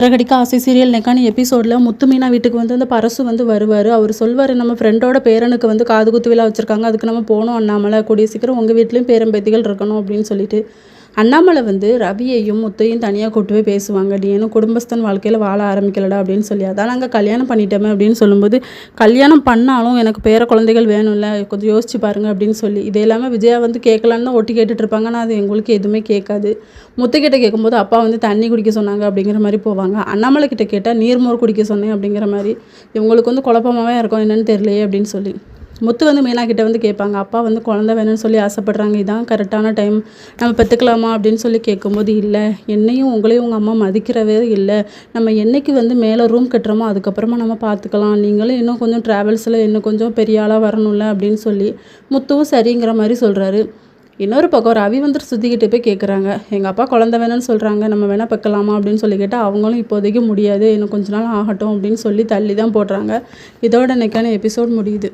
சிறகடிக்க ஆசை சீரியல் நெக்கான எபிசோடில் முத்து மீனா வீட்டுக்கு வந்து அந்த பரசு வந்து வருவார். அவர் சொல்வார், நம்ம ஃப்ரெண்டோட பேரனுக்கு வந்து காது குத்து விழா வச்சுருக்காங்க, அதுக்கு நம்ம போகணும் அண்ணாமலை, கூடிய சீக்கிரம் உங்கள் வீட்லேயும் பேரம்பேத்திகள் இருக்கணும் அப்படின்னு சொல்லிட்டு அண்ணாமலை வந்து ரவியையும் முத்தையும் தனியாக கூட்டு போய் பேசுவாங்க. நீ இன்னும் குடும்பஸ்தன் வாழ்க்கையில் வாழ ஆரம்பிக்கலடா அப்படின்னு சொல்லி, அதான் நாங்கள் கல்யாணம் பண்ணிட்டோமே அப்படின்னு சொல்லும்போது, கல்யாணம் பண்ணாலும் எனக்கு பேர குழந்தைகள் வேணும்ல, கொஞ்சம் யோசிச்சு பாருங்க அப்படின்னு சொல்லி, இது எல்லாமே விஜயா வந்து கேட்கலான்னு தான் ஒட்டி கேட்டுட்டு இருப்பாங்க. ஆனால் அது எங்களுக்கு எதுவுமே கேட்காது. முத்துக்கிட்ட கேட்கும்போது அப்பா வந்து தண்ணி குடிக்க சொன்னாங்க அப்படிங்கிற மாதிரி போவாங்க. அண்ணாமலை கிட்ட கேட்டால் நீர்மோர் குடிக்க சொன்னேன் அப்படிங்கிற மாதிரி. இவங்களுக்கு வந்து குழப்பமாகவே இருக்கும், என்னன்னு தெரியலையே அப்படின்னு சொல்லி. முத்து வந்து மீனா கிட்ட வந்து கேட்பாங்க, அப்பா வந்து குழந்தை வேணும்னு சொல்லி ஆசைப்பட்றாங்க, இதான் கரெக்டான டைம், நம்ம பெற்றுக்கலாமா அப்படின்னு சொல்லி கேட்கும்போது, இல்லை என்னையும் உங்களையும் உங்கள் அம்மா மதிக்கிறவே இல்லை, நம்ம என்றைக்கு வந்து மேலே ரூம் கட்டுறோமோ அதுக்கப்புறமா நம்ம பார்த்துக்கலாம், நீங்களும் இன்னும் கொஞ்சம் ட்ராவல்ஸில் இன்னும் கொஞ்சம் பெரிய ஆளாக வரணும்ல அப்படின்னு சொல்லி முத்துவும் சரிங்கிற மாதிரி சொல்கிறாரு. இன்னொரு பக்கம் ரவி வந்துட்டு சுற்றிக்கிட்டு போய் கேட்குறாங்க, எங்கள் அப்பா குழந்தை வேணும்னு சொல்கிறாங்க, நம்ம வேணால் பெக்கலாமா அப்படின்னு சொல்லி கேட்டால் அவங்களும் இப்போதைக்கு முடியாது, இன்னும் கொஞ்ச நாள் ஆகட்டும் அப்படின்னு சொல்லி தள்ளி தான் போடுறாங்க. இதோட இன்னைக்கான எபிசோட் முடியுது.